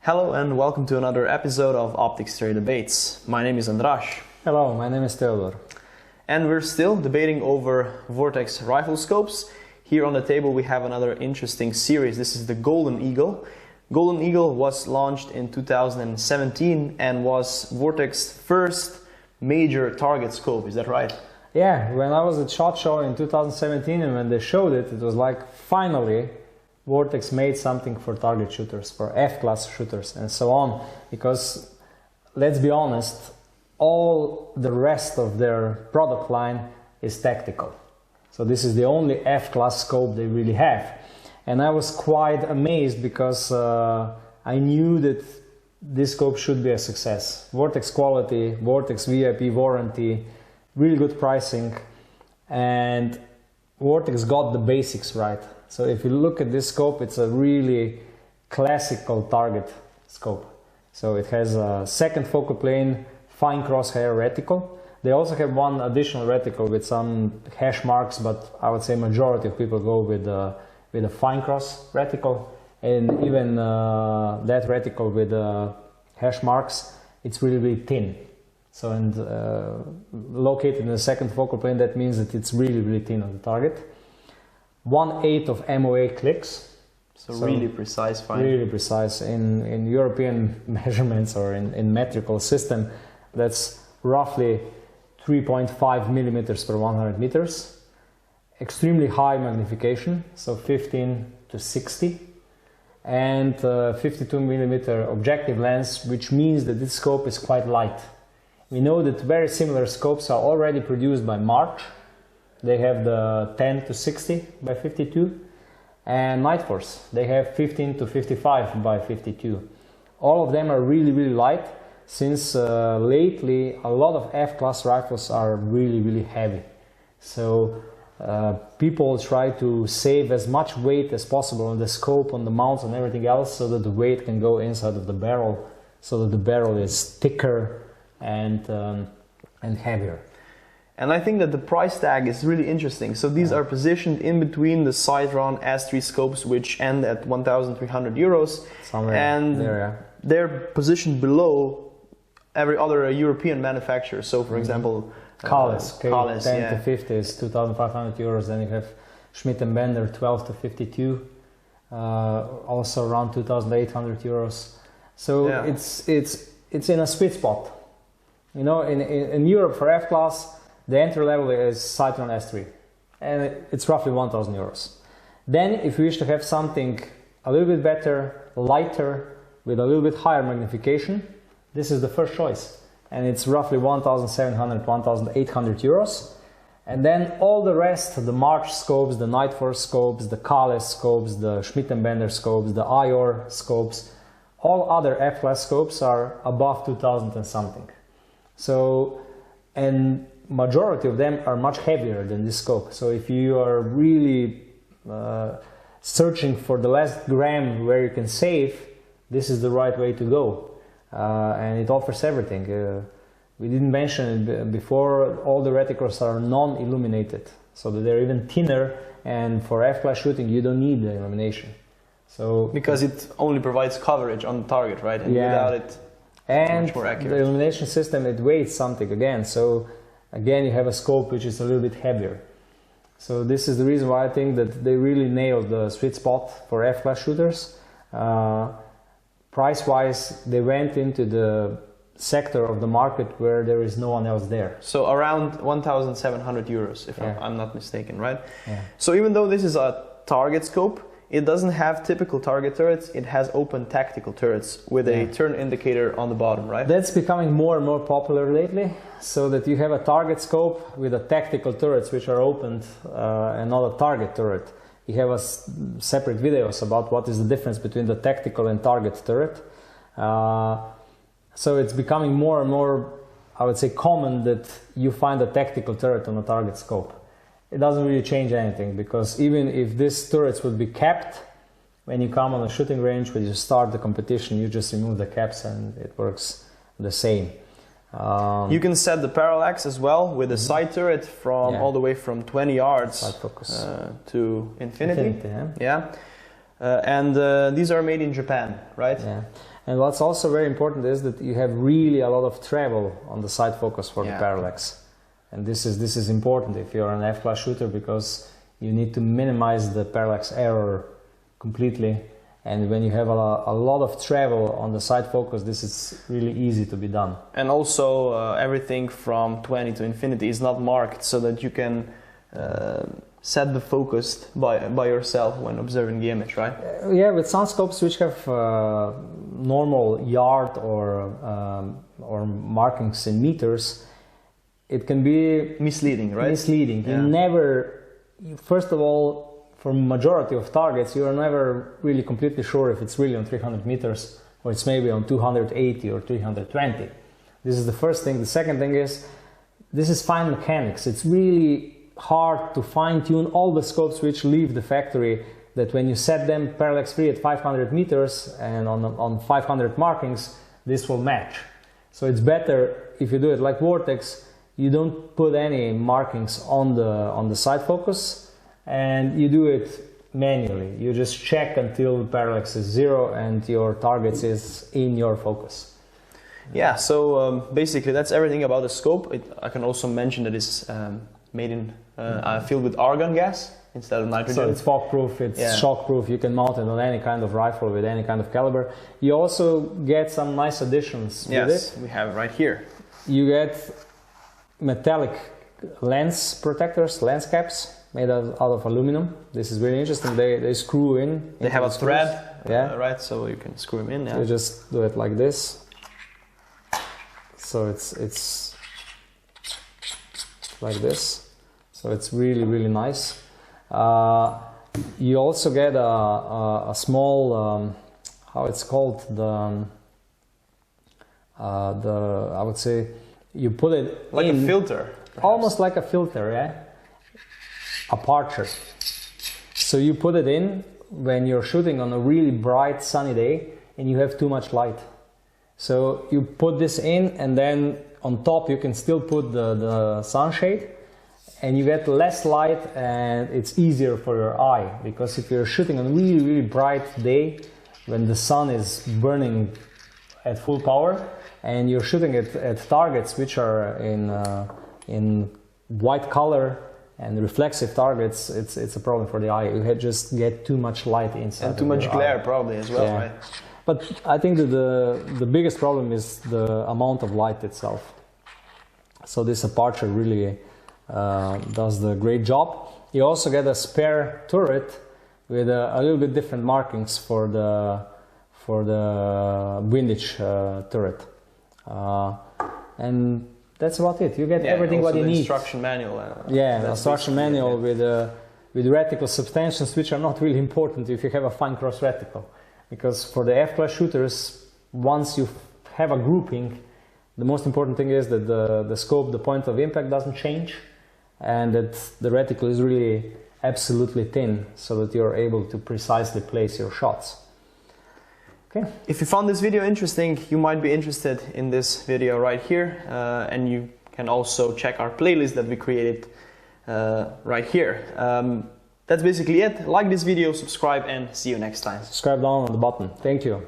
Hello and welcome to another episode of Optics Theory Debates. My name is Andras. Hello, my name is Theodor. And we're still debating over Vortex riflescopes. Here on the table we have another interesting series. This is the Golden Eagle. Golden Eagle was launched in 2017 and was Vortex's first major target scope, is that right? Yeah, when I was at SHOT Show in 2017 and when they showed it, it was like finally Vortex made something for target shooters, for F-class shooters and so on, because let's be honest, all the rest of their product line is tactical. So this is the only F-class scope they really have. And I was quite amazed because I knew that this scope should be a success. Vortex quality, Vortex VIP warranty, really good pricing, and Vortex got the basics right. So if you look at this scope, it's a really classical target scope. So it has a second focal plane, fine crosshair reticle. They also have one additional reticle with some hash marks, but I would say majority of people go with a fine cross reticle. And even that reticle with hash marks, it's really, really thin. So and located in the second focal plane, that means that it's really, really thin on the target. 1/8 of MOA clicks. So really precise fine. Really precise. In European measurements or in metrical system, that's roughly 3.5 millimeters per 100 meters. Extremely high magnification, so 15 to 60. And 52 millimeter objective lens, which means that this scope is quite light. We know that very similar scopes are already produced by March. They have the 10 to 60 by 52, and Night Force, they have 15 to 55 by 52. All of them are really, really light, since lately a lot of F-class rifles are really, really heavy. So people try to save as much weight as possible on the scope, on the mounts and everything else, so that the weight can go inside of the barrel, so that the barrel is thicker and heavier. And I think that the price tag is really interesting. So these are positioned in between the Sidron S3 scopes, which end at 1,300 euros. Somewhere and there, yeah. They're positioned below every other European manufacturer. So for example, Kahles, 10 yeah. to 50 is 2,500 euros. Then you have Schmidt & Bender 12 to 52, also around 2,800 euros. So yeah. it's in a sweet spot. You know, in Europe for F-class, the entry level is Sidron S3, and it's roughly 1,000 euros. Then, if you wish to have something a little bit better, lighter, with a little bit higher magnification, this is the first choice, and it's roughly 1,700, 1,800 euros. And then all the rest, the March scopes, the Night Force scopes, the Kahles scopes, the Schmidt & Bender scopes, the IOR scopes, all other F-class scopes are above 2,000 and something. So, and majority of them are much heavier than this scope. So if you are really searching for the last gram where you can save, this is the right way to go. And it offers everything. We didn't mention it before, all the reticles are non-illuminated, so that they're even thinner, and for F-class shooting you don't need the illumination. So because it only provides coverage on the target, right? And without it, and much more accurate. The illumination system, it weighs something again. So again, you have a scope which is a little bit heavier. So this is the reason why I think that they really nailed the sweet spot for F-class shooters. Price-wise, they went into the sector of the market where there is no one else there. So around 1,700 euros, if I'm not mistaken, right? Yeah. So even though this is a target scope, it doesn't have typical target turrets, it has open tactical turrets with a turn indicator on the bottom, right? That's becoming more and more popular lately, so that you have a target scope with a tactical turrets which are opened and not a target turret. You have separate videos about what is the difference between the tactical and target turret. So it's becoming more and more, I would say, common that you find a tactical turret on a target scope. It doesn't really change anything, because even if these turrets would be capped, when you come on a shooting range, when you start the competition, you just remove the caps and it works the same. You can set the parallax as well with a side turret from all the way from 20 yards to infinity. And these are made in Japan, right? Yeah. And what's also very important is that you have really a lot of travel on the side focus for the Parallax. And this is important if you're an F-class shooter, because you need to minimize the parallax error completely. And when you have a lot of travel on the side focus, this is really easy to be done. And also everything from 20 to infinity is not marked, so that you can set the focus by yourself when observing the image, right? Yeah, with sun scopes which have normal yard or markings in meters, it can be misleading, right? Misleading. Yeah. First of all, for majority of targets, you are never really completely sure if it's really on 300 meters or it's maybe on 280 or 320. This is the first thing. The second thing is, this is fine mechanics. It's really hard to fine-tune all the scopes which leave the factory, that when you set them parallax free at 500 meters and on 500 markings, this will match. So it's better if you do it like Vortex. You don't put any markings on the side focus, and you do it manually. You just check until parallax is 0 and your targets is in your focus. Yeah, so basically that's everything about the scope. I can also mention that it's made in filled with argon gas instead of nitrogen. So it's fog-proof, it's shock-proof. You can mount it on any kind of rifle with any kind of caliber. You also get some nice additions with it. Yes, we have it right here. You get metallic lens protectors, lens caps made out of aluminum. This is really interesting. They screw in. They have a thread, right? So you can screw them in. Yeah. You just do it like this. So it's like this. So it's really nice. You also get a small how it's called, I would say, you put it like in, a filter, perhaps. Almost like a filter, yeah, aperture. So you put it in when you're shooting on a really bright sunny day and you have too much light. So you put this in, and then on top you can still put the sunshade, and you get less light, and it's easier for your eye, because if you're shooting on a really bright day when the sun is burning at full power and you're shooting at targets which are in white color and reflexive targets, it's a problem for the eye. You just get too much light inside and too much glare probably as well, right? But I think that the biggest problem is the amount of light itself. So this aperture really does the great job. You also get a spare turret with a little bit different markings for the windage turret, and that's about it. You get everything what you need. Instruction manual. The instruction manual with reticle subtensions, which are not really important if you have a fine cross reticle, because for the F-class shooters, once you have a grouping, the most important thing is that the scope, the point of impact doesn't change, and that the reticle is really absolutely thin, so that you're able to precisely place your shots. Okay. If you found this video interesting, you might be interested in this video right here, and you can also check our playlist that we created right here. That's basically it. Like this video, subscribe, and see you next time. Subscribe down on the button. Thank you.